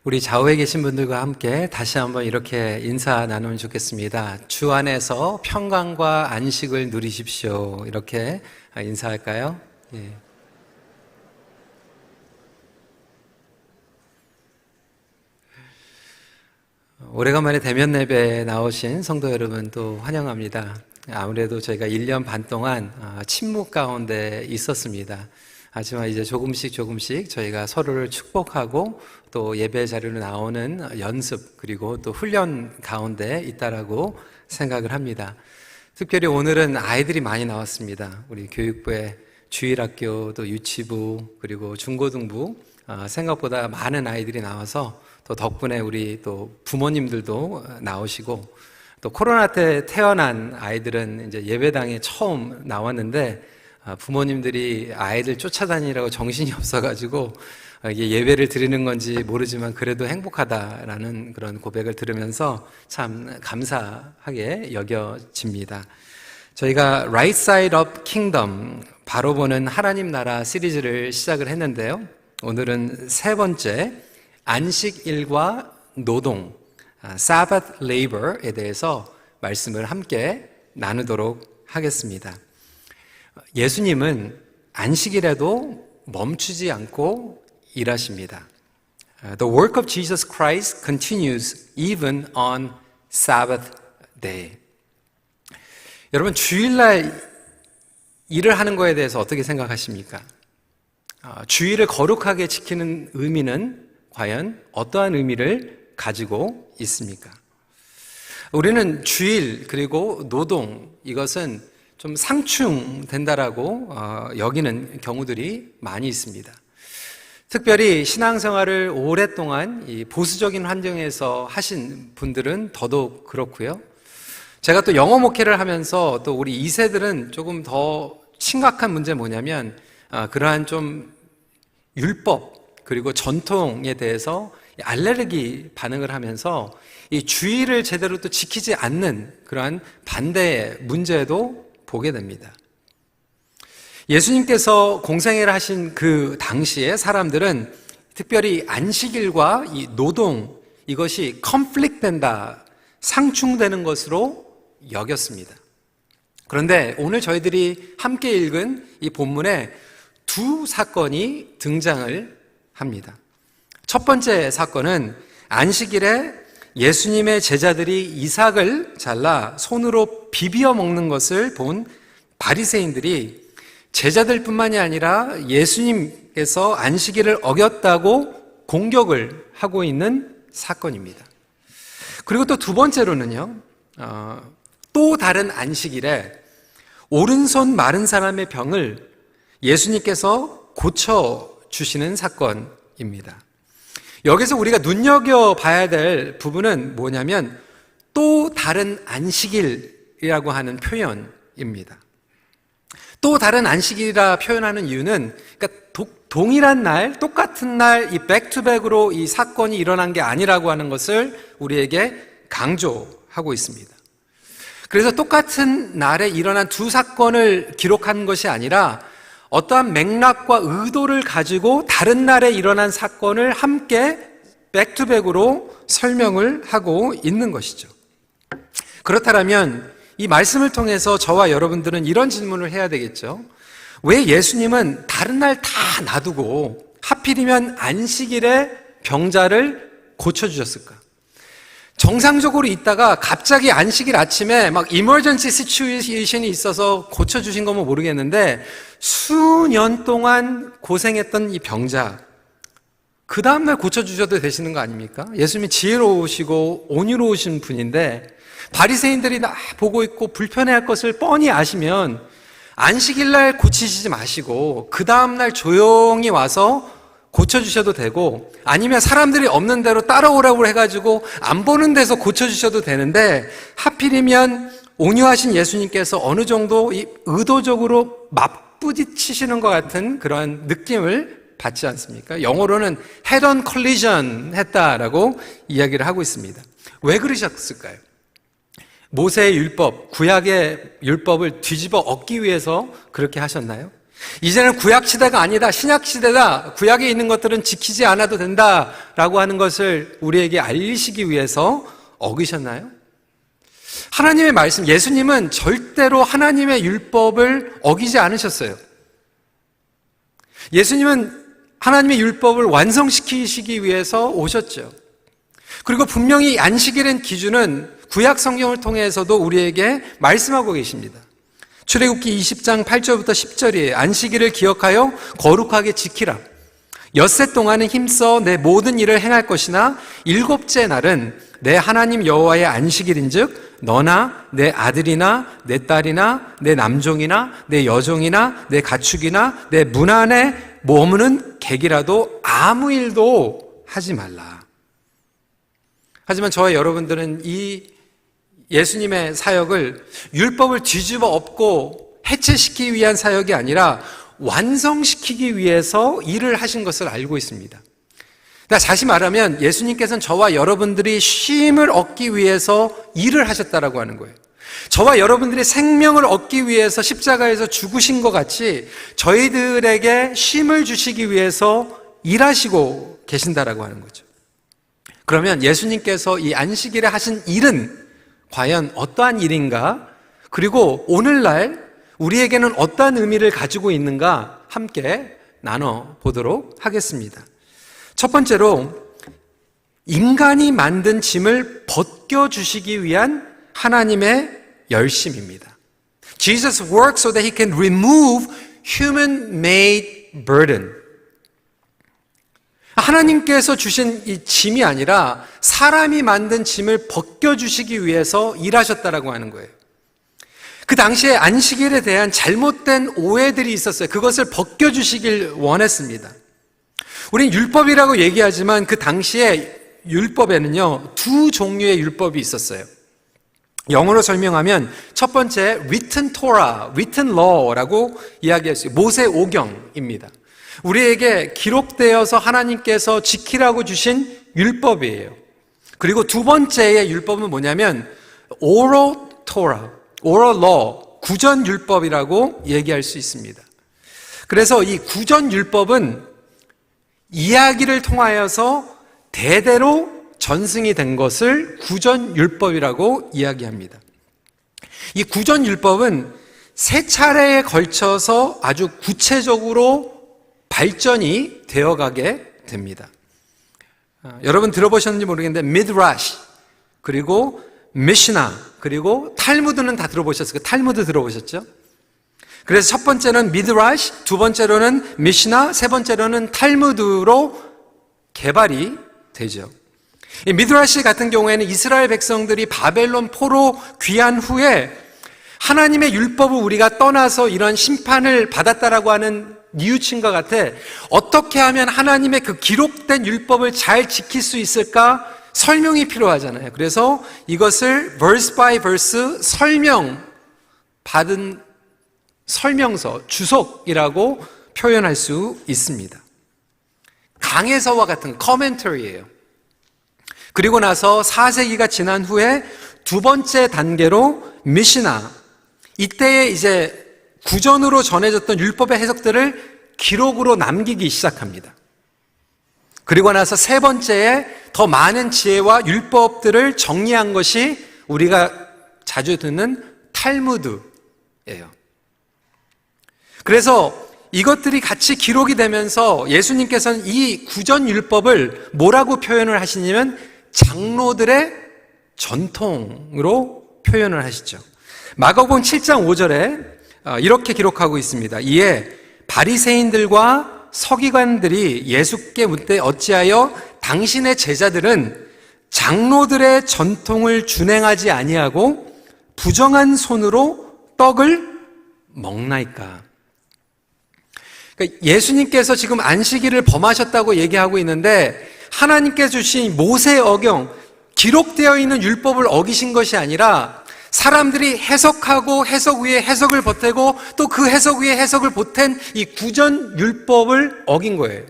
우리 좌우에 계신 분들과 함께 다시 한번 이렇게 인사 나누면 좋겠습니다. 주 안에서 평강과 안식을 누리십시오. 이렇게 인사할까요? 예. 오래간만에 대면 예배에 나오신 성도 여러분 또 환영합니다. 아무래도 저희가 1년 반 동안 침묵 가운데 있었습니다. 하지만 이제 조금씩 저희가 서로를 축복하고 또 예배 자리로 나오는 연습 그리고 또 훈련 가운데 있다라고 생각을 합니다. 특별히 오늘은 아이들이 많이 나왔습니다. 우리 교육부의 주일학교 또 유치부 그리고 중고등부 생각보다 많은 아이들이 나와서 또 덕분에 우리 또 부모님들도 나오시고 또 코로나 때 태어난 아이들은 이제 예배당에 처음 나왔는데 부모님들이 아이들 쫓아다니라고 정신이 없어가지고 이게 예배를 드리는 건지 모르지만 그래도 행복하다라는 그런 고백을 들으면서 참 감사하게 여겨집니다. 저희가 Right Side of Kingdom, 바로 보는 하나님 나라 시리즈를 시작을 했는데요. 오늘은 세 번째 안식일과 노동, Sabbath Labor에 대해서 말씀을 함께 나누도록 하겠습니다. 예수님은 안식일에도 멈추지 않고 일하십니다. The work of Jesus Christ continues even on Sabbath day. 여러분, 주일날 일을 하는 거에 대해서 어떻게 생각하십니까? 주일을 거룩하게 지키는 의미는 과연 어떠한 의미를 가지고 있습니까? 우리는 주일 그리고 노동, 이것은 좀 상충된다라고 여기는 경우들이 많이 있습니다. 특별히 신앙생활을 오랫동안 이 보수적인 환경에서 하신 분들은 더더욱 그렇고요. 제가 또 영어 목회를 하면서 또 우리 2세들은 조금 더 심각한 문제 뭐냐면 그러한 좀 율법 그리고 전통에 대해서 알레르기 반응을 하면서 이 주의를 제대로 또 지키지 않는 그러한 반대의 문제도 보게 됩니다. 예수님께서 공생애를 하신 그 당시에 사람들은 특별히 안식일과 이 노동, 이것이 컨플릭트 된다, 상충되는 것으로 여겼습니다. 그런데 오늘 저희들이 함께 읽은 이 본문에 두 사건이 등장을 합니다. 첫 번째 사건은 안식일에 예수님의 제자들이 이삭을 잘라 손으로 비비어 먹는 것을 본 바리새인들이 제자들뿐만이 아니라 예수님께서 안식일을 어겼다고 공격을 하고 있는 사건입니다. 그리고 또 두 번째로는요, 또 다른 안식일에 오른손 마른 사람의 병을 예수님께서 고쳐주시는 사건입니다. 여기서 우리가 눈여겨봐야 될 부분은 뭐냐면 또 다른 안식일이라고 하는 표현입니다. 또 다른 안식일이라 표현하는 이유는 그러니까 동일한 날, 똑같은 날 이 백투백으로 이 사건이 일어난 게 아니라고 하는 것을 우리에게 강조하고 있습니다. 그래서 똑같은 날에 일어난 두 사건을 기록한 것이 아니라 어떠한 맥락과 의도를 가지고 다른 날에 일어난 사건을 함께 백투백으로 설명을 하고 있는 것이죠. 그렇다면 이 말씀을 통해서 저와 여러분들은 이런 질문을 해야 되겠죠. 왜 예수님은 다른 날 다 놔두고 하필이면 안식일에 병자를 고쳐주셨을까? 정상적으로 있다가 갑자기 안식일 아침에 막 이머전시 시츄에이션이 있어서 고쳐주신 거면 모르겠는데 수년 동안 고생했던 이 병자, 그 다음날 고쳐주셔도 되시는 거 아닙니까? 예수님이 지혜로우시고 온유로우신 분인데 바리새인들이 다 보고 있고 불편해할 것을 뻔히 아시면 안식일날 고치시지 마시고 그 다음날 조용히 와서 고쳐주셔도 되고 아니면 사람들이 없는 대로 따라오라고 해가지고 안 보는 데서 고쳐주셔도 되는데 하필이면 온유하신 예수님께서 어느 정도 의도적으로 맞부딪히시는 것 같은 그러한 느낌을 받지 않습니까? 영어로는 head on collision 했다라고 이야기를 하고 있습니다. 왜 그러셨을까요? 모세의 율법, 구약의 율법을 뒤집어 엎기 위해서 그렇게 하셨나요? 이제는 구약 시대가 아니다, 신약 시대다, 구약에 있는 것들은 지키지 않아도 된다라고 라고 하는 것을 우리에게 알리시기 위해서 어기셨나요? 하나님의 말씀, 예수님은 절대로 하나님의 율법을 어기지 않으셨어요. 예수님은 하나님의 율법을 완성시키시기 위해서 오셨죠. 그리고 분명히 안식일의 기준은 구약 성경을 통해서도 우리에게 말씀하고 계십니다. 출애굽기 20장 8절부터 10절이에요. 안식일을 기억하여 거룩하게 지키라. 엿새 동안은 힘써 내 모든 일을 행할 것이나 일곱째 날은 내 하나님 여호와의 안식일인즉 너나 내 아들이나 내 딸이나 내 남종이나 내 여종이나 내 가축이나 내 문 안에 머무는 객이라도 아무 일도 하지 말라. 하지만 저와 여러분들은 이 예수님의 사역을 율법을 뒤집어 엎고 해체시키기 위한 사역이 아니라 완성시키기 위해서 일을 하신 것을 알고 있습니다. 다시 말하면 예수님께서는 저와 여러분들이 쉼을 얻기 위해서 일을 하셨다라고 하는 거예요. 저와 여러분들이 생명을 얻기 위해서 십자가에서 죽으신 것 같이 저희들에게 쉼을 주시기 위해서 일하시고 계신다라고 하는 거죠. 그러면 예수님께서 이 안식일에 하신 일은 과연 어떠한 일인가? 그리고 오늘날 우리에게는 어떠한 의미를 가지고 있는가? 함께 나눠보도록 하겠습니다. 첫 번째로 인간이 만든 짐을 벗겨주시기 위한 하나님의 열심입니다. Jesus works so that he can remove human-made burden. 하나님께서 주신 이 짐이 아니라 사람이 만든 짐을 벗겨주시기 위해서 일하셨다라고 하는 거예요. 그 당시에 안식일에 대한 잘못된 오해들이 있었어요. 그것을 벗겨주시길 원했습니다. 우린 율법이라고 얘기하지만 그 당시에 율법에는요, 두 종류의 율법이 있었어요. 영어로 설명하면 첫 번째 written Torah, written law라고 이야기할 수 있어요. 모세 오경입니다. 우리에게 기록되어서 하나님께서 지키라고 주신 율법이에요. 그리고 두 번째의 율법은 뭐냐면 oral Torah, oral law, 구전 율법이라고 얘기할 수 있습니다. 그래서 이 구전 율법은 이야기를 통하여서 대대로 전승이 된 것을 구전 율법이라고 이야기합니다. 이 구전 율법은 세 차례에 걸쳐서 아주 구체적으로 발전이 되어가게 됩니다. 여러분 들어보셨는지 모르겠는데 미드라시, 그리고 미시나, 그리고 탈무드는 다 들어보셨어요? 탈무드 들어보셨죠? 그래서 첫 번째는 미드라시, 두 번째로는 미시나, 세 번째로는 탈무드로 개발이 되죠. 이 미드라시 같은 경우에는 이스라엘 백성들이 바벨론 포로 귀한 후에 하나님의 율법을 우리가 떠나서 이런 심판을 받았다라고 하는 뉘우침과 같아 어떻게 하면 하나님의 그 기록된 율법을 잘 지킬 수 있을까 설명이 필요하잖아요. 그래서 이것을 verse by verse 설명 받은 설명서, 주석이라고 표현할 수 있습니다. 강해서와 같은 commentary예요. 그리고 나서 4세기가 지난 후에 두 번째 단계로 미시나, 이때에 이제 구전으로 전해졌던 율법의 해석들을 기록으로 남기기 시작합니다. 그리고 나서 세 번째에 더 많은 지혜와 율법들을 정리한 것이 우리가 자주 듣는 탈무드예요. 그래서 이것들이 같이 기록이 되면서 예수님께서는 이 구전 율법을 뭐라고 표현을 하시냐면 장로들의 전통으로 표현을 하시죠. 마가복음 7장 5절에 이렇게 기록하고 있습니다. 이에 바리새인들과 서기관들이 예수께 묻되 어찌하여 당신의 제자들은 장로들의 전통을 준행하지 아니하고 부정한 손으로 떡을 먹나이까? 그러니까 예수님께서 지금 안식일을 범하셨다고 얘기하고 있는데 하나님께서 주신 모세의 어경, 기록되어 있는 율법을 어기신 것이 아니라 사람들이 해석하고 해석 위에 해석을 보태고 또 그 해석 위에 해석을 보탠 이 구전 율법을 어긴 거예요.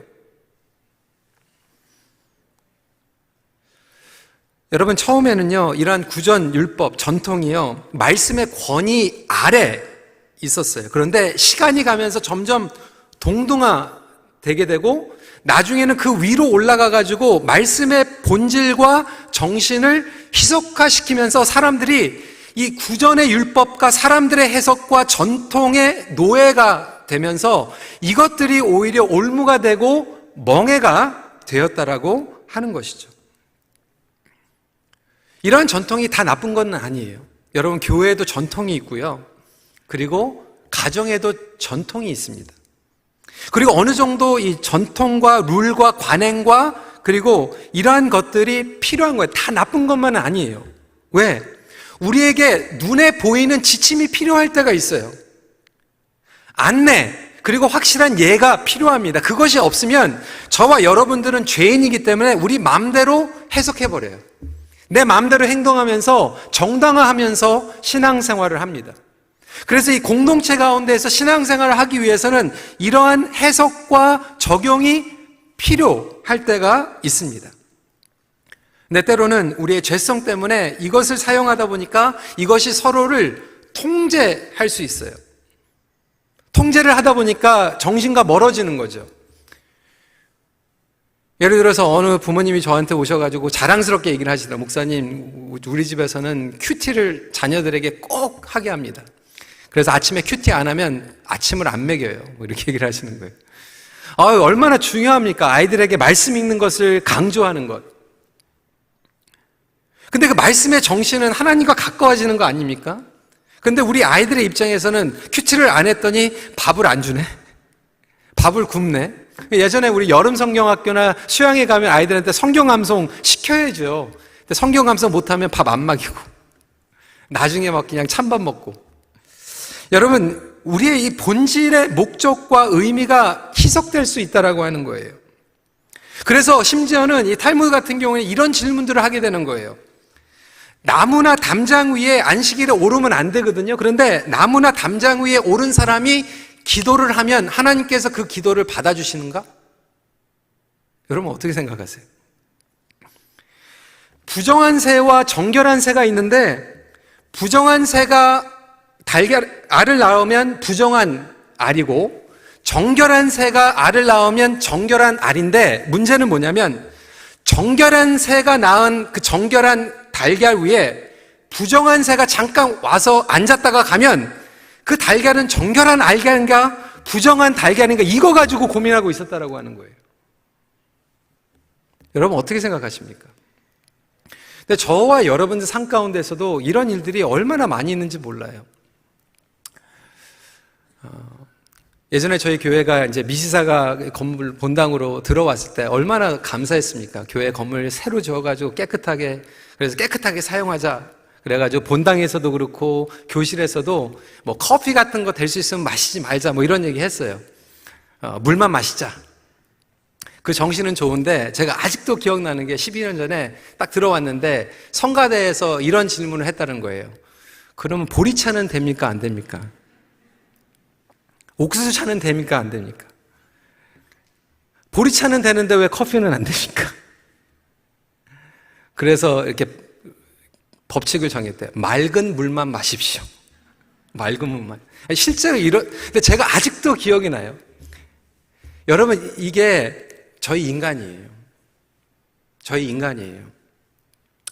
여러분, 처음에는요, 이러한 구전 율법, 전통이요, 말씀의 권위 아래 있었어요. 그런데 시간이 가면서 점점 되게 되고 나중에는 그 위로 올라가 가지고 말씀의 본질과 정신을 희석화시키면서 사람들이 이 구전의 율법과 사람들의 해석과 전통의 노예가 되면서 이것들이 오히려 올무가 되고 멍해가 되었다라고 하는 것이죠. 이러한 전통이 다 나쁜 건 아니에요. 여러분, 교회에도 전통이 있고요. 그리고 가정에도 전통이 있습니다. 그리고 어느 정도 이 전통과 룰과 관행과 그리고 이러한 것들이 필요한 거예요. 다 나쁜 것만은 아니에요. 왜? 우리에게 눈에 보이는 지침이 필요할 때가 있어요. 안내, 그리고 확실한 예가 필요합니다. 그것이 없으면 저와 여러분들은 죄인이기 때문에 우리 마음대로 해석해버려요. 내 마음대로 행동하면서 정당화하면서 신앙생활을 합니다. 그래서 이 공동체 가운데에서 신앙생활을 하기 위해서는 이러한 해석과 적용이 필요할 때가 있습니다. 근데 때로는 우리의 죄성 때문에 이것을 사용하다 보니까 이것이 서로를 통제할 수 있어요. 통제를 하다 보니까 정신과 멀어지는 거죠. 예를 들어서 어느 부모님이 저한테 오셔가지고 자랑스럽게 얘기를 하시더라고요. 목사님, 우리 집에서는 큐티를 자녀들에게 꼭 하게 합니다. 그래서 아침에 큐티 안 하면 아침을 안 먹여요. 뭐 이렇게 얘기를 하시는 거예요. 얼마나 중요합니까? 아이들에게 말씀 읽는 것을 강조하는 것. 근데 그 말씀의 정신은 하나님과 가까워지는 거 아닙니까? 근데 우리 아이들의 입장에서는 큐티를 안 했더니 밥을 안 주네? 밥을 굶네? 예전에 우리 여름 성경학교나 수양에 가면 아이들한테 성경 암송 시켜야죠. 근데 성경 암송 못하면 밥 안 먹이고 나중에 막 그냥 찬밥 먹고. 여러분, 우리의 이 본질의 목적과 의미가 희석될 수 있다라고 하는 거예요. 그래서 심지어는 이 탈무드 같은 경우에 이런 질문들을 하게 되는 거예요. 나무나 담장 위에 안식일에 오르면 안 되거든요. 그런데 나무나 담장 위에 오른 사람이 기도를 하면 하나님께서 그 기도를 받아주시는가? 여러분 어떻게 생각하세요? 부정한 새와 정결한 새가 있는데 부정한 새가 알을 낳으면 부정한 알이고 정결한 새가 알을 낳으면 정결한 알인데 문제는 뭐냐면 정결한 새가 낳은 그 정결한 달걀 위에 부정한 새가 잠깐 와서 앉았다가 가면 그 달걀은 정결한 알걀인가 부정한 달걀인가 이거 가지고 고민하고 있었다라고 하는 거예요. 여러분 어떻게 생각하십니까? 근데 저와 여러분들 삶 가운데서도 이런 일들이 얼마나 많이 있는지 몰라요. 예전에 저희 교회가 이제 미시사가 건물 본당으로 들어왔을 때 얼마나 감사했습니까? 교회 건물 새로 지어가지고 깨끗하게, 그래서 깨끗하게 사용하자. 그래가지고 본당에서도 그렇고 교실에서도 뭐 커피 같은 거 될 수 있으면 마시지 말자 뭐 이런 얘기 했어요. 물만 마시자. 그 정신은 좋은데 제가 아직도 기억나는 게 12년 전에 딱 들어왔는데 성가대에서 이런 질문을 했다는 거예요. 그러면 보리차는 됩니까? 안 됩니까? 옥수수차는 됩니까? 안 됩니까? 보리차는 되는데 왜 커피는 안 됩니까? 그래서 이렇게 법칙을 정했대요. 맑은 물만 마십시오. 맑은 물만. 실제로 근데 제가 아직도 기억이 나요. 여러분, 이게 저희 인간이에요. 저희 인간이에요.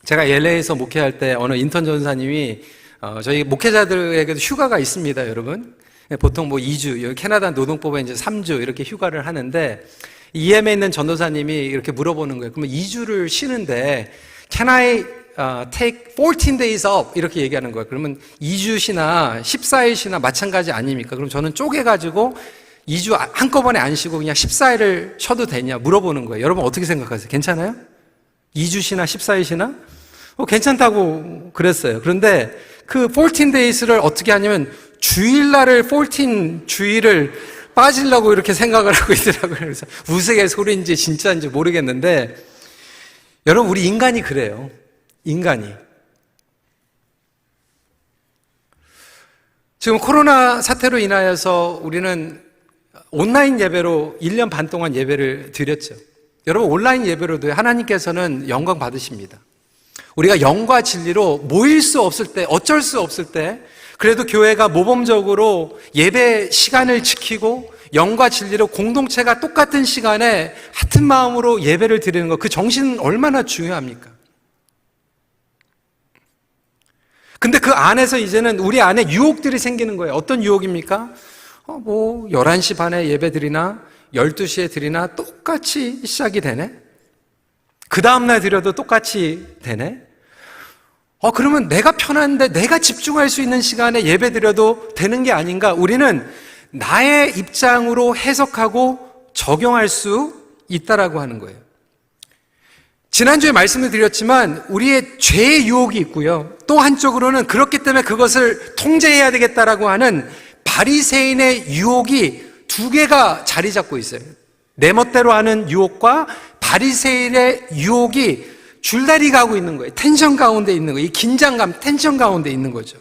제가 LA에서 목회할 때 어느 인턴 전사님이 저희 목회자들에게도 휴가가 있습니다, 여러분. 보통 뭐 2주, 여기 캐나다 노동법에 이제 3주 이렇게 휴가를 하는데 EM에 있는 전도사님이 이렇게 물어보는 거예요. 그러면 2주를 쉬는데 Can I take 14 days off? 이렇게 얘기하는 거예요. 그러면 2주 쉬나 14일 쉬나 마찬가지 아닙니까? 그럼 저는 쪼개가지고 2주 한꺼번에 안 쉬고 그냥 14일을 쉬어도 되냐 물어보는 거예요. 여러분 어떻게 생각하세요? 괜찮아요? 2주 쉬나 14일 쉬나? 괜찮다고 그랬어요. 그런데 그 14 days를 어떻게 하냐면 주일날을 14 주일을 빠지려고 이렇게 생각을 하고 있더라고요. 그래서 우스갯소리인지 진짜인지 모르겠는데 여러분 우리 인간이 그래요. 인간이. 지금 코로나 사태로 인하여서 우리는 온라인 예배로 1년 반 동안 예배를 드렸죠. 여러분 온라인 예배로도 하나님께서는 영광 받으십니다. 우리가 영과 진리로 모일 수 없을 때, 어쩔 수 없을 때 그래도 교회가 모범적으로 예배 시간을 지키고 영과 진리로 공동체가 똑같은 시간에 같은 마음으로 예배를 드리는 것, 그 정신은 얼마나 중요합니까? 근데 그 안에서 이제는 우리 안에 유혹들이 생기는 거예요. 어떤 유혹입니까? 11시 반에 예배 드리나 12시에 드리나 똑같이 시작이 되네? 그 다음날 드려도 똑같이 되네? 그러면 내가 편한데 내가 집중할 수 있는 시간에 예배 드려도 되는 게 아닌가? 우리는 나의 입장으로 해석하고 적용할 수 있다라고 하는 거예요. 지난주에 말씀을 드렸지만 우리의 죄의 유혹이 있고요. 또 한쪽으로는 그렇기 때문에 그것을 통제해야 되겠다라고 하는 바리새인의 유혹이 두 개가 자리 잡고 있어요. 내 멋대로 하는 유혹과 바리새인의 유혹이 줄다리 가고 있는 거예요. 텐션 가운데 있는 거예요. 이 긴장감, 텐션 가운데 있는 거죠.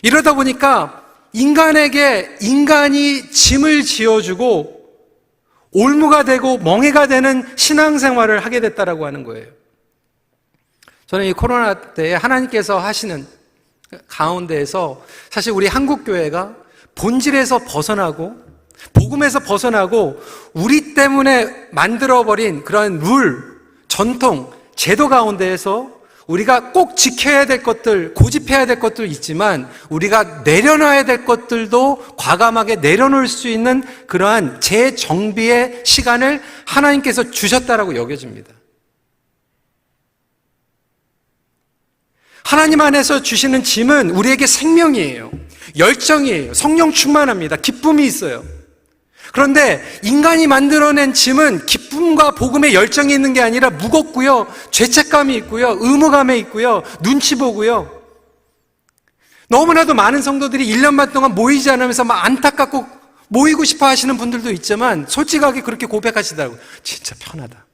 이러다 보니까 인간에게 인간이 짐을 지어주고 올무가 되고 멍해가 되는 신앙생활을 하게 됐다라고 하는 거예요. 저는 이 코로나 때에 하나님께서 하시는 가운데에서 사실 우리 한국교회가 본질에서 벗어나고 복음에서 벗어나고 우리 때문에 만들어버린 그런 룰, 전통, 제도 가운데에서 우리가 꼭 지켜야 될 것들, 고집해야 될 것들 있지만 우리가 내려놔야 될 것들도 과감하게 내려놓을 수 있는 그러한 재정비의 시간을 하나님께서 주셨다라고 여겨집니다. 하나님 안에서 주시는 짐은 우리에게 생명이에요. 열정이에요. 성령 충만합니다. 기쁨이 있어요. 그런데 인간이 만들어낸 짐은 기쁨과 복음의 열정이 있는 게 아니라 무겁고요, 죄책감이 있고요, 의무감에 있고요, 눈치 보고요. 너무나도 많은 성도들이 1년 반 동안 모이지 않으면서 막 안타깝고 모이고 싶어 하시는 분들도 있지만 솔직하게 그렇게 고백하시더라고요. 진짜 편하다.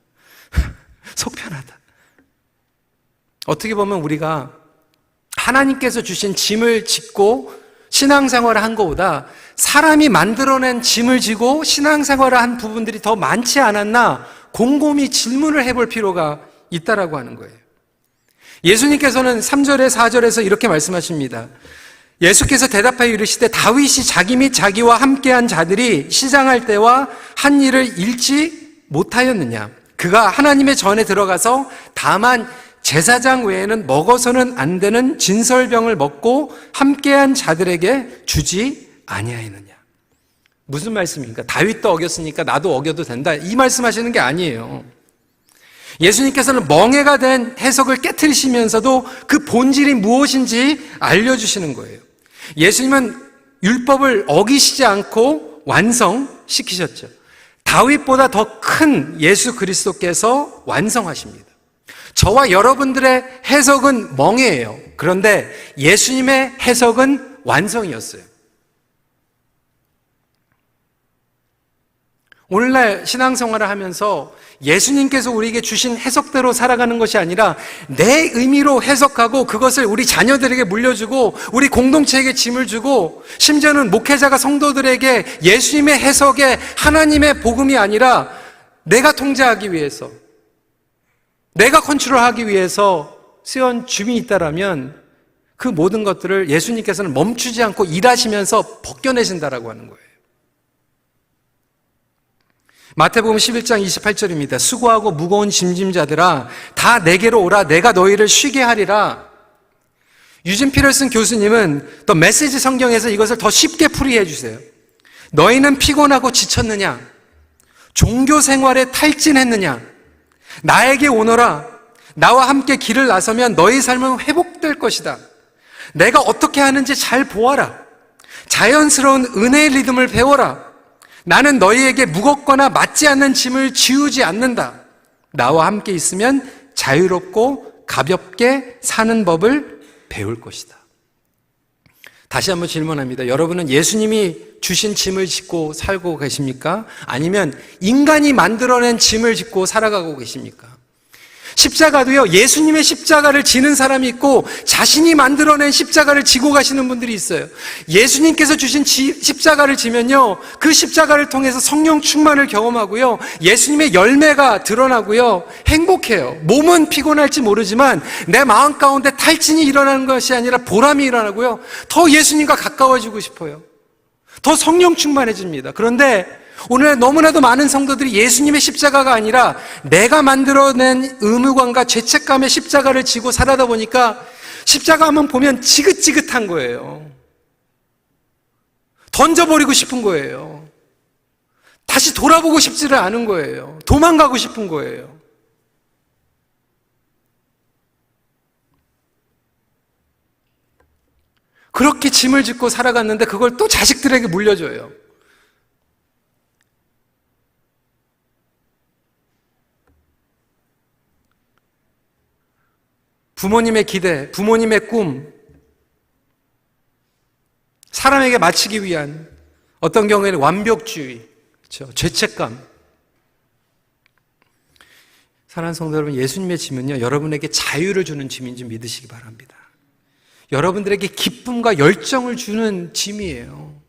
속 편하다. 어떻게 보면 우리가 하나님께서 주신 짐을 짓고 신앙생활을 한 것보다 사람이 만들어낸 짐을 지고 신앙생활을 한 부분들이 더 많지 않았나 곰곰이 질문을 해볼 필요가 있다라고 하는 거예요. 예수님께서는 3절에 4절에서 이렇게 말씀하십니다. 예수께서 대답하여 이르시되 다윗이 자기 및 자기와 함께한 자들이 시장할 때와 한 일을 잃지 못하였느냐? 그가 하나님의 전에 들어가서 다만 제사장 외에는 먹어서는 안 되는 진설병을 먹고 함께한 자들에게 주지 아니하였느냐. 무슨 말씀입니까? 다윗도 어겼으니까 나도 어겨도 된다, 이 말씀하시는 게 아니에요. 예수님께서는 멍해가 된 해석을 깨트리시면서도 그 본질이 무엇인지 알려주시는 거예요. 예수님은 율법을 어기시지 않고 완성시키셨죠. 다윗보다 더 큰 예수 그리스도께서 완성하십니다. 저와 여러분들의 해석은 멍해예요. 그런데 예수님의 해석은 완성이었어요. 오늘날 신앙생활을 하면서 예수님께서 우리에게 주신 해석대로 살아가는 것이 아니라 내 의미로 해석하고 그것을 우리 자녀들에게 물려주고 우리 공동체에게 짐을 주고 심지어는 목회자가 성도들에게 예수님의 해석에 하나님의 복음이 아니라 내가 통제하기 위해서, 내가 컨트롤하기 위해서 쓰여온 짐이 있다라면 그 모든 것들을 예수님께서는 멈추지 않고 일하시면서 벗겨내신다라고 하는 거예요. 마태복음 11장 28절입니다. 수고하고 무거운 짐진 자들아 다 내게로 오라 내가 너희를 쉬게 하리라. 유진 피럴슨 교수님은 더 메시지 성경에서 이것을 더 쉽게 풀이해 주세요. 너희는 피곤하고 지쳤느냐? 종교 생활에 탈진했느냐? 나에게 오너라. 나와 함께 길을 나서면 너희 삶은 회복될 것이다. 내가 어떻게 하는지 잘 보아라. 자연스러운 은혜의 리듬을 배워라. 나는 너희에게 무겁거나 맞지 않는 짐을 지우지 않는다. 나와 함께 있으면 자유롭고 가볍게 사는 법을 배울 것이다. 다시 한번 질문합니다. 여러분은 예수님이 주신 짐을 짓고 살고 계십니까? 아니면 인간이 만들어낸 짐을 짓고 살아가고 계십니까? 십자가도요, 예수님의 십자가를 지는 사람이 있고 자신이 만들어낸 십자가를 지고 가시는 분들이 있어요. 예수님께서 주신 십자가를 지면요, 그 십자가를 통해서 성령 충만을 경험하고요, 예수님의 열매가 드러나고요, 행복해요. 몸은 피곤할지 모르지만 내 마음 가운데 탈진이 일어나는 것이 아니라 보람이 일어나고요, 더 예수님과 가까워지고 싶어요. 더 성령 충만해집니다. 그런데 오늘 너무나도 많은 성도들이 예수님의 십자가가 아니라 내가 만들어낸 의무감과 죄책감의 십자가를 지고 살아다 보니까 십자가만 보면 지긋지긋한 거예요. 던져버리고 싶은 거예요. 다시 돌아보고 싶지를 않은 거예요. 도망가고 싶은 거예요. 그렇게 짐을 짓고 살아갔는데 그걸 또 자식들에게 물려줘요. 부모님의 기대, 부모님의 꿈, 사람에게 맞추기 위한 어떤 경우에는 완벽주의, 그렇죠? 죄책감. 사랑하는 성도 여러분, 예수님의 짐은요, 여러분에게 자유를 주는 짐인지 믿으시기 바랍니다. 여러분들에게 기쁨과 열정을 주는 짐이에요.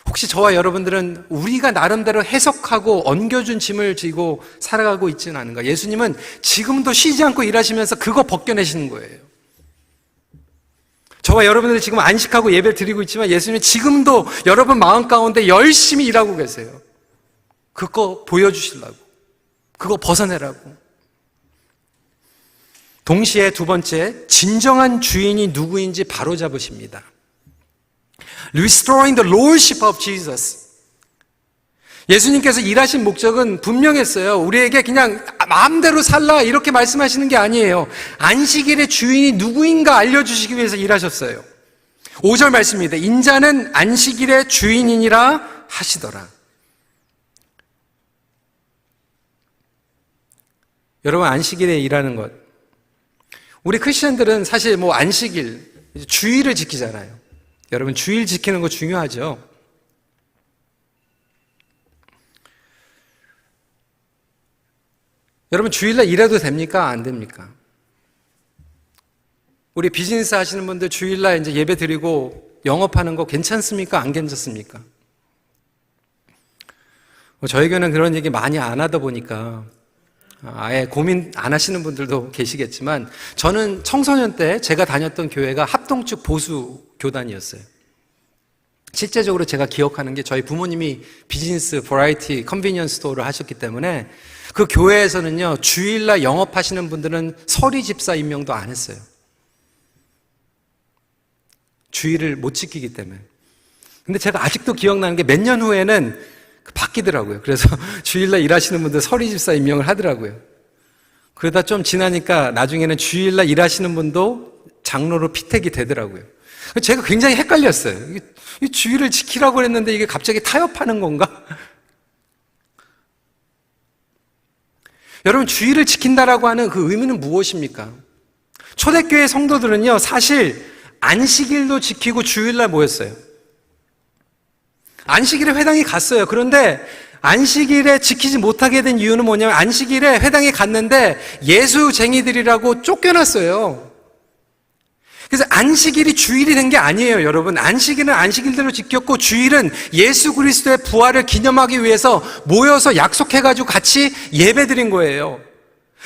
혹시 저와 여러분들은 우리가 나름대로 해석하고 얹겨준 짐을 지고 살아가고 있지는 않은가? 예수님은 지금도 쉬지 않고 일하시면서 그거 벗겨내시는 거예요. 저와 여러분들이 지금 안식하고 예배를 드리고 있지만 예수님은 지금도 여러분 마음 가운데 열심히 일하고 계세요. 그거 보여주시려고, 그거 벗어내라고. 동시에 두 번째, 진정한 주인이 누구인지 바로잡으십니다. Restoring the Lordship of Jesus. 예수님께서 일하신 목적은 분명했어요. 우리에게 그냥 마음대로 살라 이렇게 말씀하시는 게 아니에요. 안식일의 주인이 누구인가 알려주시기 위해서 일하셨어요. 5절 말씀입니다. 인자는 안식일의 주인이니라 하시더라. 여러분, 안식일에 일하는 것, 우리 크리스천들은 사실 뭐 안식일, 주일을 지키잖아요. 여러분, 주일 지키는 거 중요하죠. 여러분, 주일날 일해도 됩니까? 안 됩니까? 우리 비즈니스 하시는 분들 주일날 이제 예배 드리고 영업하는 거 괜찮습니까? 안 괜찮습니까? 저희 교회는 그런 얘기 많이 안 하다 보니까 아예 고민 안 하시는 분들도 계시겠지만, 저는 청소년 때 제가 다녔던 교회가 합동측 보수 교단이었어요. 실제적으로 제가 기억하는 게 저희 부모님이 비즈니스 버라이티 컨비니언스 스토어를 하셨기 때문에 그 교회에서는요, 주일날 영업하시는 분들은 서리 집사 임명도 안 했어요. 주일을 못 지키기 때문에. 근데 제가 아직도 기억나는 게 몇 년 후에는 바뀌더라고요. 그래서 주일날 일하시는 분들 서리 집사 임명을 하더라고요. 그러다 좀 지나니까 나중에는 주일날 일하시는 분도 장로로 피택이 되더라고요. 제가 굉장히 헷갈렸어요. 이 주일을 지키라고 했는데 이게 갑자기 타협하는 건가? 여러분, 주일을 지킨다라고 하는 그 의미는 무엇입니까? 초대교회 성도들은요, 사실 안식일도 지키고 주일날 모였어요. 안식일에 회당에 갔어요. 그런데 안식일에 지키지 못하게 된 이유는 뭐냐면, 안식일에 회당에 갔는데 예수쟁이들이라고 쫓겨났어요. 그래서 안식일이 주일이 된 게 아니에요, 여러분. 안식일은 안식일대로 지켰고, 주일은 예수 그리스도의 부활을 기념하기 위해서 모여서 약속해가지고 같이 예배드린 거예요.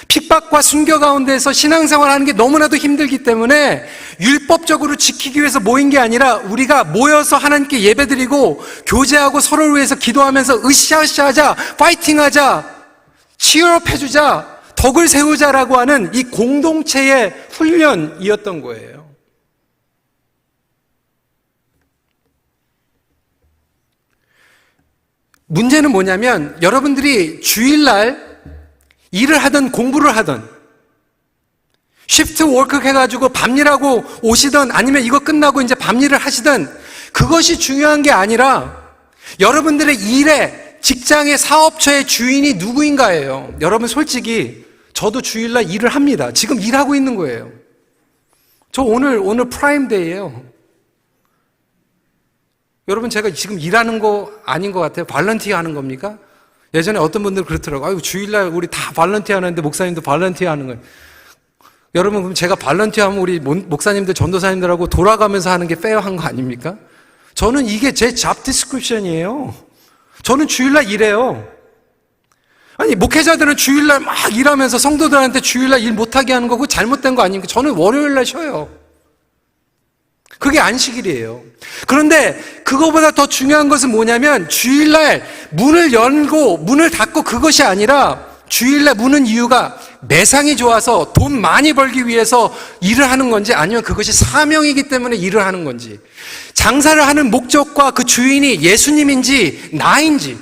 핍박과 순교 가운데서 신앙생활하는 게 너무나도 힘들기 때문에 율법적으로 지키기 위해서 모인 게 아니라 우리가 모여서 하나님께 예배드리고 교제하고 서로를 위해서 기도하면서 으쌰으쌰하자, 파이팅하자, 치유업 해주자, 덕을 세우자라고 하는 이 공동체의 훈련이었던 거예요. 문제는 뭐냐면, 여러분들이 주일날 일을 하든 공부를 하든 시프트 워크 해가지고 밤일하고 오시든 아니면 이거 끝나고 이제 밤일을 하시든 그것이 중요한 게 아니라 여러분들의 일에, 직장의, 사업처의 주인이 누구인가예요. 여러분, 솔직히 저도 주일날 일을 합니다. 지금 일하고 있는 거예요. 저 오늘 프라임데이예요. 여러분, 제가 지금 일하는 거 아닌 것 같아요. 발런티어 하는 겁니까? 예전에 어떤 분들 그렇더라고요. 아이고, 주일날 우리 다 발런티어 하는데 목사님도 발런티어 하는 거예요. 여러분, 그럼 제가 발런티어 하면 우리 목사님들, 전도사님들하고 돌아가면서 하는 게 페어한 거 아닙니까? 저는 이게 제 잡 디스크립션이에요. 저는 주일날 일해요. 아니, 목회자들은 주일날 막 일하면서 성도들한테 주일날 일 못하게 하는 거, 그거 잘못된 거 아닙니까? 저는 월요일날 쉬어요. 그게 안식일이에요. 그런데 그거보다 더 중요한 것은 뭐냐면 주일날 문을 열고 문을 닫고 그것이 아니라 주일날 문은 이유가 매상이 좋아서 돈 많이 벌기 위해서 일을 하는 건지 아니면 그것이 사명이기 때문에 일을 하는 건지, 장사를 하는 목적과 그 주인이 예수님인지 나인지,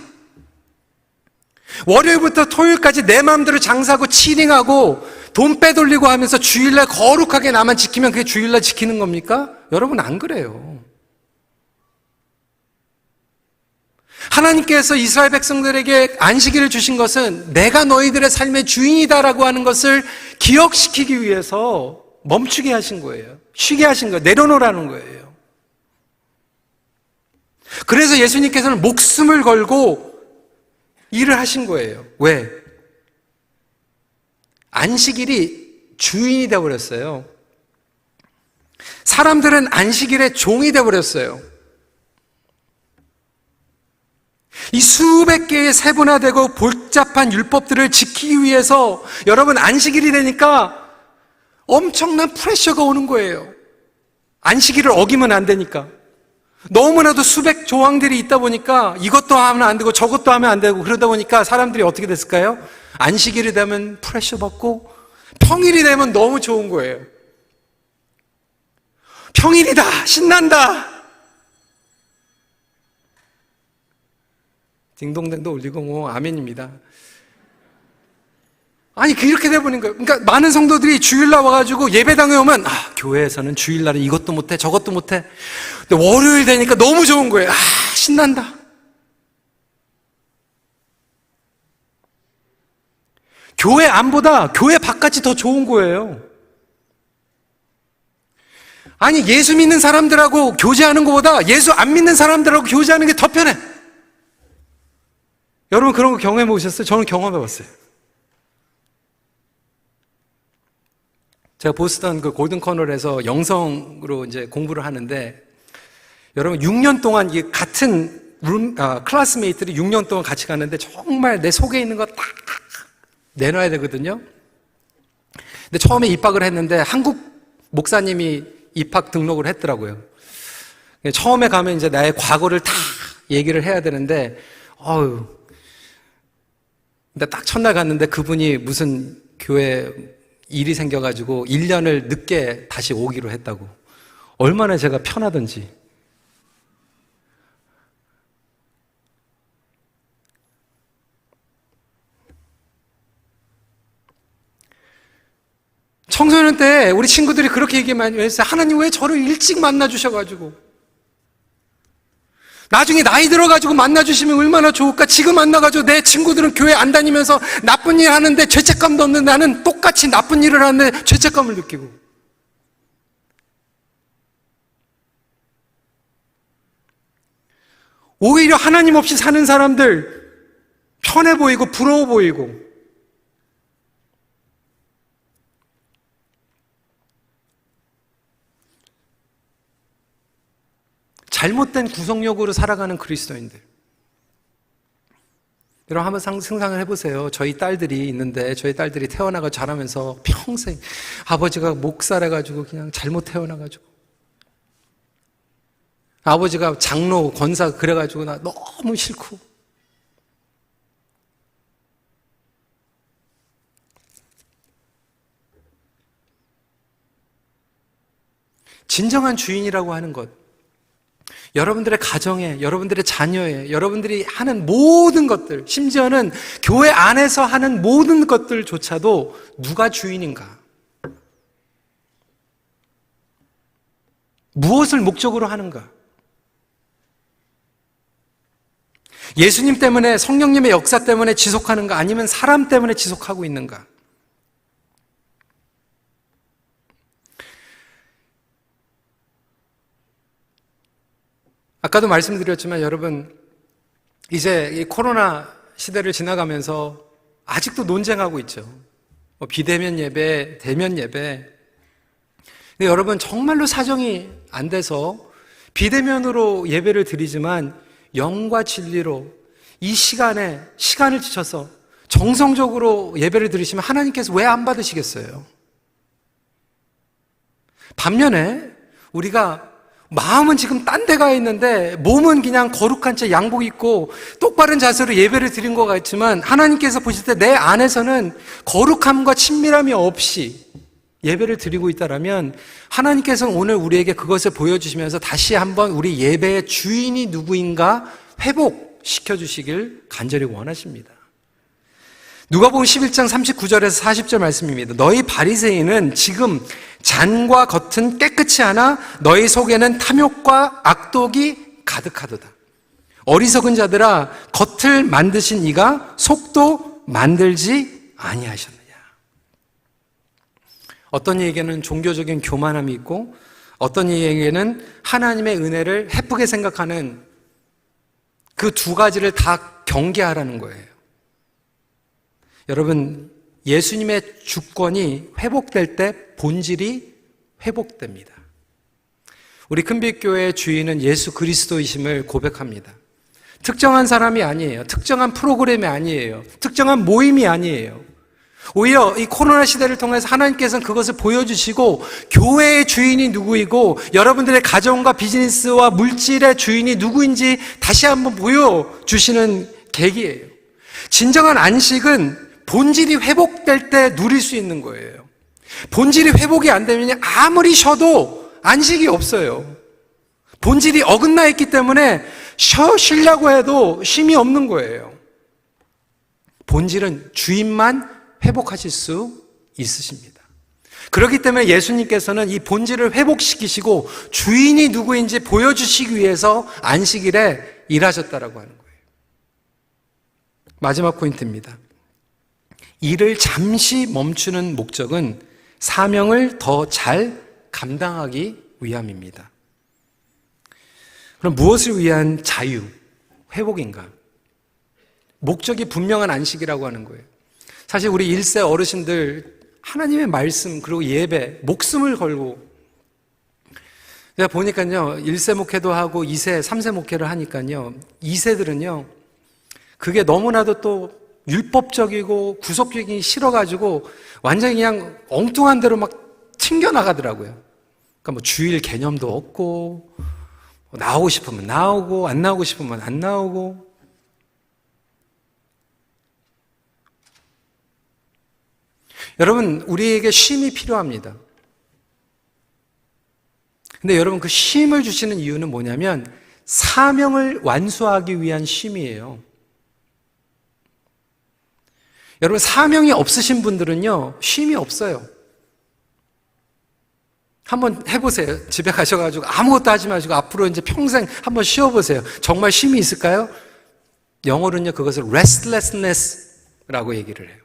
월요일부터 토요일까지 내 마음대로 장사하고 치링하고 돈 빼돌리고 하면서 주일날 거룩하게 나만 지키면 그게 주일날 지키는 겁니까? 여러분, 안 그래요. 하나님께서 이스라엘 백성들에게 안식일을 주신 것은 내가 너희들의 삶의 주인이다라고 하는 것을 기억시키기 위해서 멈추게 하신 거예요. 쉬게 하신 거예요. 내려놓으라는 거예요. 그래서 예수님께서는 목숨을 걸고 일을 하신 거예요. 왜? 안식일이 주인이 되어버렸어요. 사람들은 안식일의 종이 되어버렸어요. 이 수백 개의 세분화되고 복잡한 율법들을 지키기 위해서 여러분 안식일이 되니까 엄청난 프레셔가 오는 거예요. 안식일을 어기면 안 되니까. 너무나도 수백 조항들이 있다 보니까 이것도 하면 안 되고 저것도 하면 안 되고 그러다 보니까 사람들이 어떻게 됐을까요? 안식일이 되면 프레셔 받고 평일이 되면 너무 좋은 거예요. 평일이다! 신난다! 딩동댕도 올리고 뭐 아멘입니다. 아니 이렇게 돼버린 거예요. 그러니까 많은 성도들이 주일날 와가지고 예배당에 오면 교회에서는 주일날은 이것도 못해 저것도 못해. 근데 월요일 되니까 너무 좋은 거예요. 신난다. 교회 안보다 교회 바깥이 더 좋은 거예요. 아니 예수 믿는 사람들하고 교제하는 것보다 예수 안 믿는 사람들하고 교제하는 게 더 편해. 여러분 그런 거 경험해 보셨어요? 저는 경험해 봤어요. 제가 보스턴 그 골든 커널에서 영성으로 이제 공부를 하는데, 여러분 6년 동안 이 같은 클래스메이트들이 6년 동안 같이 가는데 정말 내 속에 있는 거 딱 내놔야 되거든요. 근데 처음에 입학을 했는데 한국 목사님이 입학 등록을 했더라고요. 처음에 가면 이제 나의 과거를 다 얘기를 해야 되는데, 근데 딱 첫날 갔는데 그분이 무슨 교회 일이 생겨가지고 1년을 늦게 다시 오기로 했다고. 얼마나 제가 편하던지. 청소년 때 우리 친구들이 그렇게 얘기 많이 했어요. 하나님 왜 저를 일찍 만나주셔가지고. 나중에 나이 들어가지고 만나주시면 얼마나 좋을까. 지금 만나가지고 내 친구들은 교회 안 다니면서 나쁜 일 하는데 죄책감도 없는 나는 똑같이 나쁜 일을 하는데 죄책감을 느끼고. 오히려 하나님 없이 사는 사람들 편해 보이고 부러워 보이고. 잘못된 구속력으로 살아가는 그리스도인들. 여러분 한번 상상을 해보세요. 저희 딸들이 있는데 저희 딸들이 태어나고 자라면서 평생 아버지가 목살해가지고 그냥 잘못 태어나가지고, 아버지가 장로 권사 그래가지고 나 너무 싫고, 진정한 주인이라고 하는 것, 여러분들의 가정에, 여러분들의 자녀에, 여러분들이 하는 모든 것들, 심지어는 교회 안에서 하는 모든 것들조차도 누가 주인인가? 무엇을 목적으로 하는가? 예수님 때문에, 성령님의 역사 때문에 지속하는가? 아니면 사람 때문에 지속하고 있는가? 아까도 말씀드렸지만 여러분, 이제 이 코로나 시대를 지나가면서 아직도 논쟁하고 있죠. 비대면 예배, 대면 예배. 근데 여러분 정말로 사정이 안 돼서 비대면으로 예배를 드리지만 영과 진리로 이 시간에 시간을 지쳐서 정성적으로 예배를 드리시면 하나님께서 왜 안 받으시겠어요? 반면에 우리가 마음은 지금 딴 데 가 있는데 몸은 그냥 거룩한 채 양복 입고 똑바른 자세로 예배를 드린 것 같지만 하나님께서 보실 때 내 안에서는 거룩함과 친밀함이 없이 예배를 드리고 있다라면 하나님께서는 오늘 우리에게 그것을 보여주시면서 다시 한번 우리 예배의 주인이 누구인가 회복시켜 주시길 간절히 원하십니다. 누가복음 11장 39절에서 40절 말씀입니다. 너희 바리새인은 지금 잔과 겉은 깨끗이 하나 너희 속에는 탐욕과 악독이 가득하도다. 어리석은 자들아, 겉을 만드신 이가 속도 만들지 아니하셨느냐. 어떤 이에게는 종교적인 교만함이 있고 어떤 이에게는 하나님의 은혜를 해프게 생각하는 그 두 가지를 다 경계하라는 거예요. 여러분, 예수님의 주권이 회복될 때 본질이 회복됩니다. 우리 큰빛교회의 주인은 예수 그리스도이심을 고백합니다. 특정한 사람이 아니에요. 특정한 프로그램이 아니에요. 특정한 모임이 아니에요. 오히려 이 코로나 시대를 통해서 하나님께서는 그것을 보여주시고 교회의 주인이 누구이고 여러분들의 가정과 비즈니스와 물질의 주인이 누구인지 다시 한번 보여주시는 계기예요. 진정한 안식은 본질이 회복될 때 누릴 수 있는 거예요. 본질이 회복이 안 되면 아무리 쉬어도 안식이 없어요. 본질이 어긋나 있기 때문에 쉬려고 해도 쉼이 없는 거예요. 본질은 주인만 회복하실 수 있으십니다. 그렇기 때문에 예수님께서는 이 본질을 회복시키시고 주인이 누구인지 보여주시기 위해서 안식일에 일하셨다라고 하는 거예요. 마지막 포인트입니다. 일을 잠시 멈추는 목적은 사명을 더 잘 감당하기 위함입니다. 그럼 무엇을 위한 자유, 회복인가? 목적이 분명한 안식이라고 하는 거예요. 사실 우리 1세 어르신들 하나님의 말씀 그리고 예배 목숨을 걸고 제가 보니까요 1세 목회도 하고 2세, 3세 목회를 하니까요 2세들은요 그게 너무나도 또 율법적이고 구속적이기 싫어가지고 완전히 그냥 엉뚱한 대로 막 튕겨나가더라고요. 그러니까 뭐 주일 개념도 없고 나오고 싶으면 나오고 안 나오고 싶으면 안 나오고. 여러분, 우리에게 쉼이 필요합니다. 근데 여러분, 그 쉼을 주시는 이유는 뭐냐면 사명을 완수하기 위한 쉼이에요. 여러분, 사명이 없으신 분들은요 쉼이 없어요. 한번 해보세요. 집에 가셔가지고 아무것도 하지 마시고 앞으로 이제 평생 한번 쉬어보세요. 정말 쉼이 있을까요? 영어로는요 그것을 restlessness라고 얘기를 해요.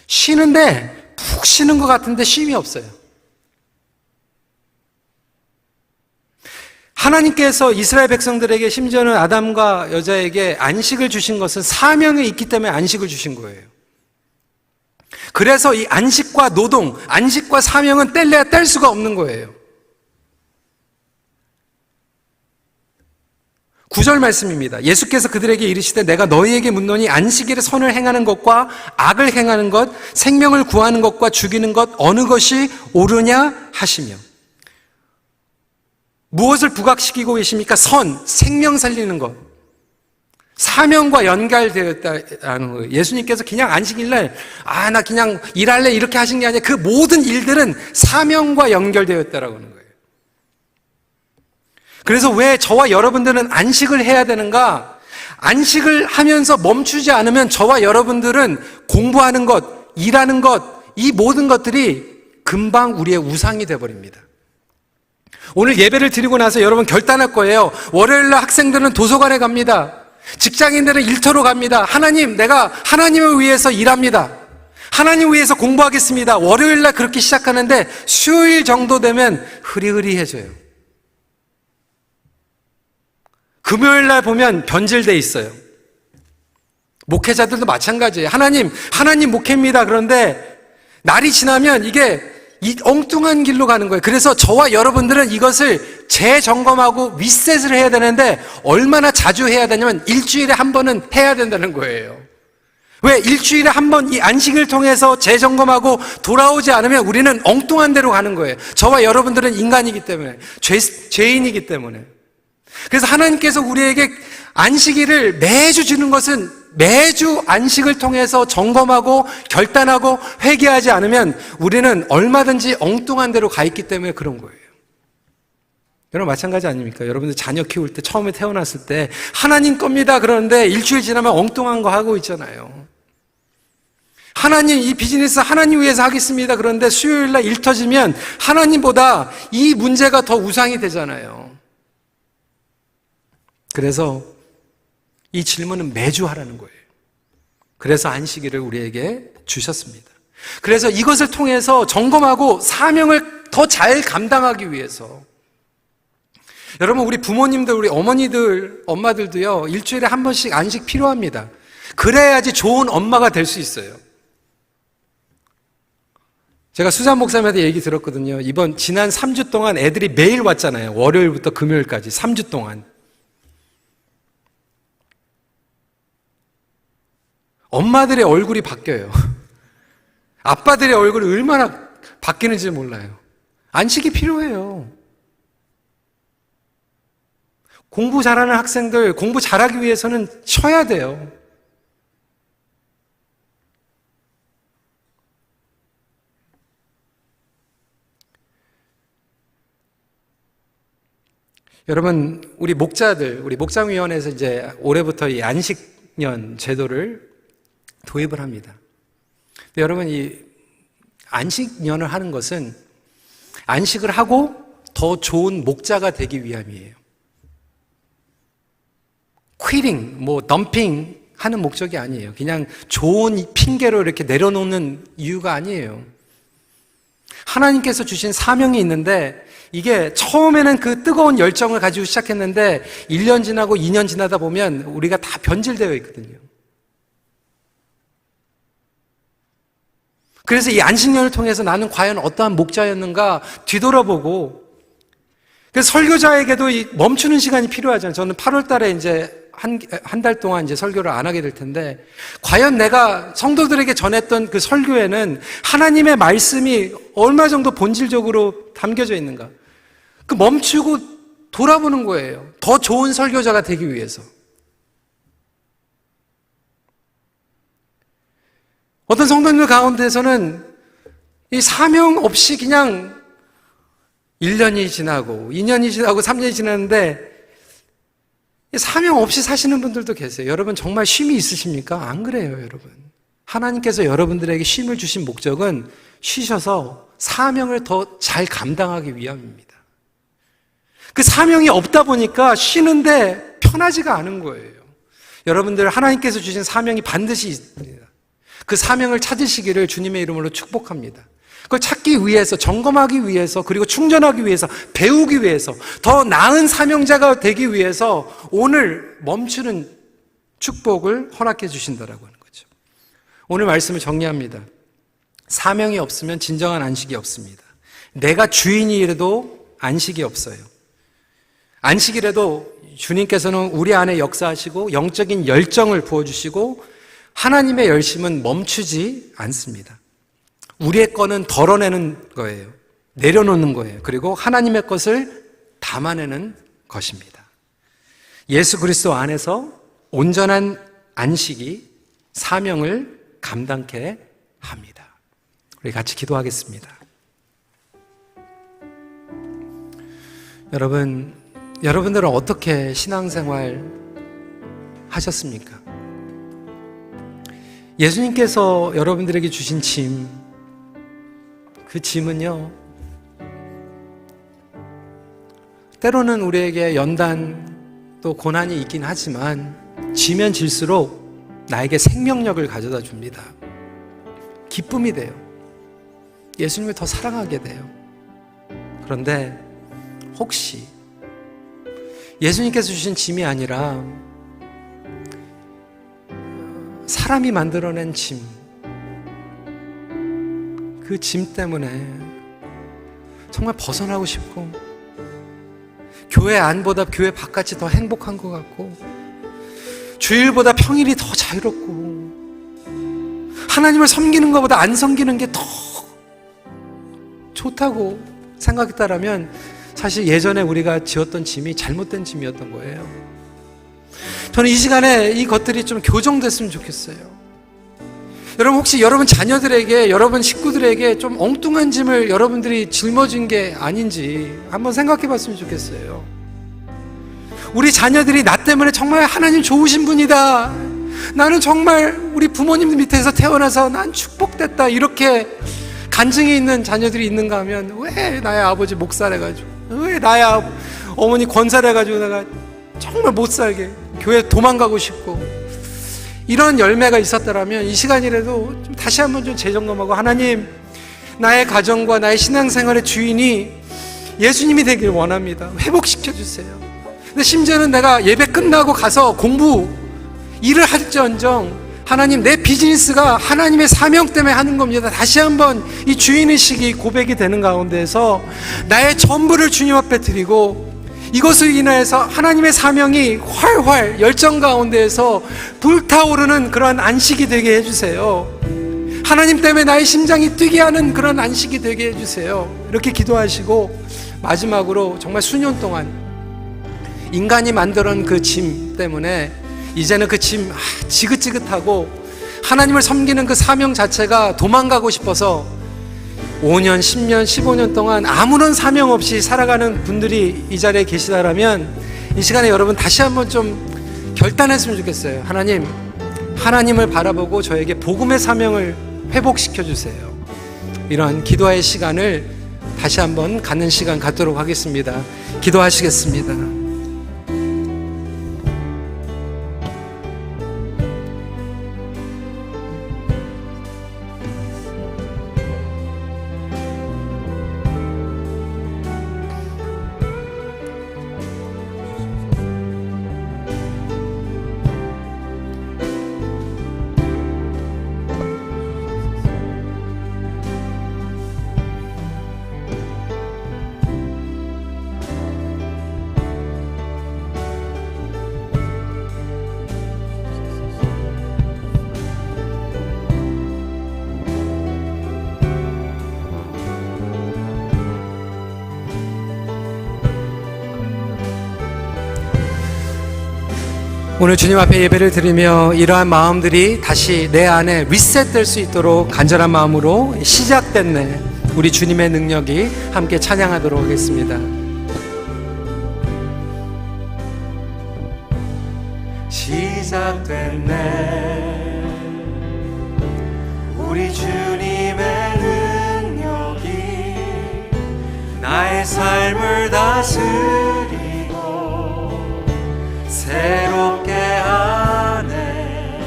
쉬는데 푹 쉬는 것 같은데 쉼이 없어요. 하나님께서 이스라엘 백성들에게 심지어는 아담과 여자에게 안식을 주신 것은 사명이 있기 때문에 안식을 주신 거예요. 그래서 이 안식과 노동, 안식과 사명은 뗄래야 뗄 수가 없는 거예요. 9절 말씀입니다. 예수께서 그들에게 이르시되 내가 너희에게 묻노니 안식일에 선을 행하는 것과 악을 행하는 것, 생명을 구하는 것과 죽이는 것 어느 것이 옳으냐 하시며. 무엇을 부각시키고 계십니까? 선, 생명 살리는 것. 사명과 연결되었다는 거예요. 예수님께서 그냥 안식일날 나 그냥 일할래 이렇게 하신 게 아니라 그 모든 일들은 사명과 연결되었다라고 하는 거예요. 그래서 왜 저와 여러분들은 안식을 해야 되는가? 안식을 하면서 멈추지 않으면 저와 여러분들은 공부하는 것, 일하는 것, 이 모든 것들이 금방 우리의 우상이 되어버립니다. 오늘 예배를 드리고 나서 여러분 결단할 거예요. 월요일날 학생들은 도서관에 갑니다. 직장인들은 일터로 갑니다. 하나님, 내가 하나님을 위해서 일합니다. 하나님을 위해서 공부하겠습니다. 월요일날 그렇게 시작하는데 수요일 정도 되면 흐리흐리해져요. 금요일날 보면 변질돼 있어요. 목회자들도 마찬가지예요. 하나님 목회입니다. 그런데 날이 지나면 이게 이 엉뚱한 길로 가는 거예요. 그래서 저와 여러분들은 이것을 재점검하고 리셋을 해야 되는데 얼마나 자주 해야 되냐면 일주일에 한 번은 해야 된다는 거예요. 왜? 일주일에 한 번 이 안식을 통해서 재점검하고 돌아오지 않으면 우리는 엉뚱한 데로 가는 거예요. 저와 여러분들은 인간이기 때문에, 죄인이기 때문에. 그래서 하나님께서 우리에게 안식일을 매주 주는 것은 매주 안식을 통해서 점검하고 결단하고 회개하지 않으면 우리는 얼마든지 엉뚱한 데로 가 있기 때문에 그런 거예요. 여러분 마찬가지 아닙니까? 여러분들 자녀 키울 때 처음에 태어났을 때 하나님 겁니다 그러는데 일주일 지나면 엉뚱한 거 하고 있잖아요. 하나님 이 비즈니스 하나님 위해서 하겠습니다 그런데 수요일날 일 터지면 하나님보다 이 문제가 더 우상이 되잖아요. 그래서 이 질문은 매주 하라는 거예요. 그래서 안식일을 우리에게 주셨습니다. 그래서 이것을 통해서 점검하고 사명을 더 잘 감당하기 위해서 여러분 우리 부모님들, 우리 어머니들, 엄마들도요 일주일에 한 번씩 안식 필요합니다. 그래야지 좋은 엄마가 될 수 있어요. 제가 수산 목사님한테 얘기 들었거든요. 지난 3주 동안 애들이 매일 왔잖아요. 월요일부터 금요일까지 3주 동안. 엄마들의 얼굴이 바뀌어요. 아빠들의 얼굴이 얼마나 바뀌는지 몰라요. 안식이 필요해요. 공부 잘하는 학생들, 공부 잘하기 위해서는 쉬어야 돼요. 여러분, 우리 목자들, 우리 목장위원회에서 이제 올해부터 이 안식년 제도를 도입을 합니다. 근데 여러분, 이 안식년을 하는 것은 안식을 하고 더 좋은 목자가 되기 위함이에요. 퀴링, 덤핑 하는 목적이 아니에요. 그냥 좋은 핑계로 이렇게 내려놓는 이유가 아니에요. 하나님께서 주신 사명이 있는데 이게 처음에는 그 뜨거운 열정을 가지고 시작했는데 1년 지나고 2년 지나다 보면 우리가 다 변질되어 있거든요. 그래서 이 안식년을 통해서 나는 과연 어떠한 목자였는가 뒤돌아보고 그래서 설교자에게도 이 멈추는 시간이 필요하잖아요. 저는 8월 달에 이제 한 달 동안 이제 설교를 안 하게 될 텐데 과연 내가 성도들에게 전했던 그 설교에는 하나님의 말씀이 얼마 정도 본질적으로 담겨져 있는가? 그 멈추고 돌아보는 거예요. 더 좋은 설교자가 되기 위해서. 어떤 성도님들 가운데서는 이 사명 없이 그냥 1년이 지나고 2년이 지나고 3년이 지났는데 사명 없이 사시는 분들도 계세요. 여러분 정말 쉼이 있으십니까? 안 그래요, 여러분. 하나님께서 여러분들에게 쉼을 주신 목적은 쉬셔서 사명을 더 잘 감당하기 위함입니다. 그 사명이 없다 보니까 쉬는데 편하지가 않은 거예요. 여러분들 하나님께서 주신 사명이 반드시 있습니다. 그 사명을 찾으시기를 주님의 이름으로 축복합니다. 그걸 찾기 위해서, 점검하기 위해서, 그리고 충전하기 위해서, 배우기 위해서, 더 나은 사명자가 되기 위해서 오늘 멈추는 축복을 허락해 주신다라고 하는 거죠. 오늘 말씀을 정리합니다. 사명이 없으면 진정한 안식이 없습니다. 내가 주인이라도 안식이 없어요. 안식이라도 주님께서는 우리 안에 역사하시고 영적인 열정을 부어주시고 하나님의 열심은 멈추지 않습니다. 우리의 거는 덜어내는 거예요. 내려놓는 거예요. 그리고 하나님의 것을 담아내는 것입니다. 예수 그리스도 안에서 온전한 안식이 사명을 감당케 합니다. 우리 같이 기도하겠습니다. 여러분들은 어떻게 신앙생활 하셨습니까? 예수님께서 여러분들에게 주신 짐, 그 짐은요, 때로는 우리에게 연단 또 고난이 있긴 하지만 지면 질수록 나에게 생명력을 가져다 줍니다. 기쁨이 돼요. 예수님을 더 사랑하게 돼요. 그런데 혹시 예수님께서 주신 짐이 아니라 사람이 만들어낸 짐, 그 짐 때문에 정말 벗어나고 싶고 교회 안보다 교회 바깥이 더 행복한 것 같고 주일보다 평일이 더 자유롭고 하나님을 섬기는 것보다 안 섬기는 게 더 좋다고 생각했다라면 사실 예전에 우리가 지었던 짐이 잘못된 짐이었던 거예요. 저는 이 시간에 이 것들이 좀 교정됐으면 좋겠어요. 여러분, 혹시 여러분 자녀들에게, 여러분 식구들에게 좀 엉뚱한 짐을 여러분들이 짊어진 게 아닌지 한번 생각해 봤으면 좋겠어요. 우리 자녀들이 나 때문에 정말 하나님 좋으신 분이다, 나는 정말 우리 부모님 밑에서 태어나서 난 축복됐다, 이렇게 간증이 있는 자녀들이 있는가 하면, 왜 나의 아버지 목사래가지고, 왜 나의 어머니 권사래가지고 내가 정말 못 살게 교회 도망가고 싶고, 이런 열매가 있었더라면 이 시간이라도 좀 다시 한번 좀 재점검하고, 하나님, 나의 가정과 나의 신앙생활의 주인이 예수님이 되길 원합니다. 회복시켜 주세요. 근데 심지어는 내가 예배 끝나고 가서 공부, 일을 할지언정 하나님, 내 비즈니스가 하나님의 사명 때문에 하는 겁니다. 다시 한번 이 주인의식이 고백이 되는 가운데에서 나의 전부를 주님 앞에 드리고, 이것을 인하여서 하나님의 사명이 활활 열정 가운데에서 불타오르는 그런 안식이 되게 해주세요. 하나님 때문에 나의 심장이 뛰게 하는 그런 안식이 되게 해주세요. 이렇게 기도하시고, 마지막으로 정말 수년 동안 인간이 만들어놓은 그 짐 때문에 이제는 그 짐 지긋지긋하고 하나님을 섬기는 그 사명 자체가 도망가고 싶어서 5년, 10년, 15년 동안 아무런 사명 없이 살아가는 분들이 이 자리에 계시다라면 이 시간에 여러분 다시 한번 좀 결단했으면 좋겠어요. 하나님, 하나님을 바라보고 저에게 복음의 사명을 회복시켜 주세요. 이런 기도의 시간을 다시 한번 갖는 시간 갖도록 하겠습니다. 기도하시겠습니다. 오늘 주님 앞에 예배를 드리며 이러한 마음들이 다시 내 안에 리셋될 수 있도록 간절한 마음으로 시작됐네, 우리 주님의 능력이 함께 찬양하도록 하겠습니다. 시작됐네, 우리 주님의 능력이 나의 삶을 다스리고 새롭게 하네,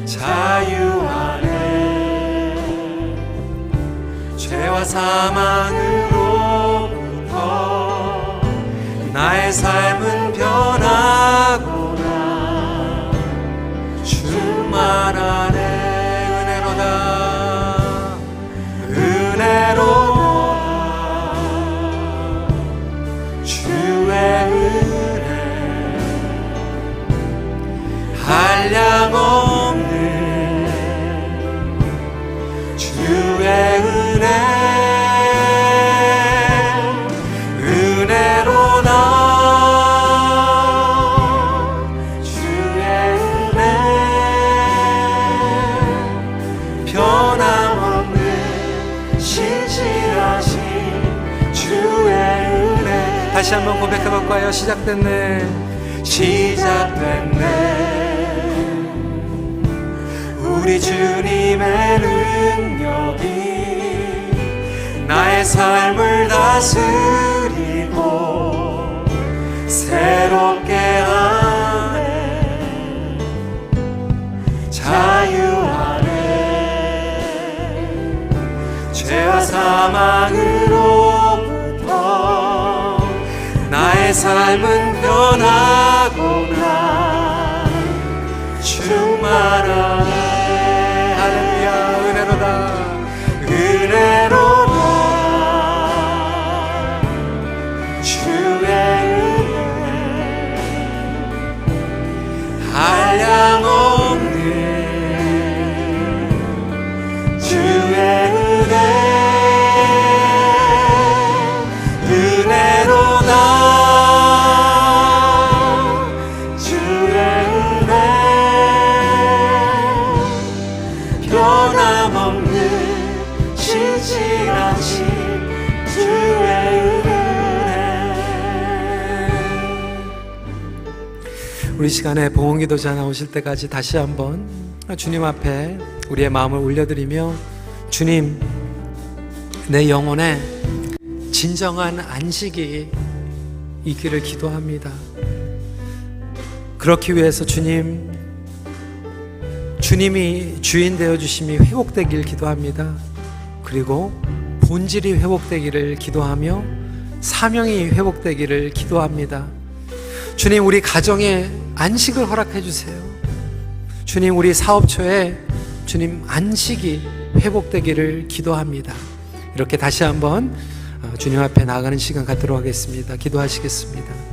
자유하네, 죄와 사망으로부터 나의 삶은 변하구나, 충만하네, 은혜로다, 은혜로다, 주의 한량없는 주의 은혜, 은혜로다, 주의 은혜, 변함없는 신실하신 주의 은혜. 다시 한번 고백해볼까요? 시작됐네, 시작됐네, 우리 주님의 능력이 나의 삶을 다스리고 새롭게 하네, 자유하네, 죄와 사망으로부터 나의 삶은 변하구나, 충만하네, 은혜로다, 주의 은혜, 한량없는 우리 시간에 봉헌기도자 나오실 때까지 다시 한번 주님 앞에 우리의 마음을 올려드리며, 주님, 내 영혼에 진정한 안식이 있기를 기도합니다. 그렇기 위해서 주님이 주인 되어 주심이 회복되길 기도합니다. 그리고 본질이 회복되기를 기도하며 사명이 회복되기를 기도합니다. 주님, 우리 가정에 안식을 허락해 주세요. 주님, 우리 사업처에 주님 안식이 회복되기를 기도합니다. 이렇게 다시 한번 주님 앞에 나아가는 시간 갖도록 하겠습니다. 기도하시겠습니다.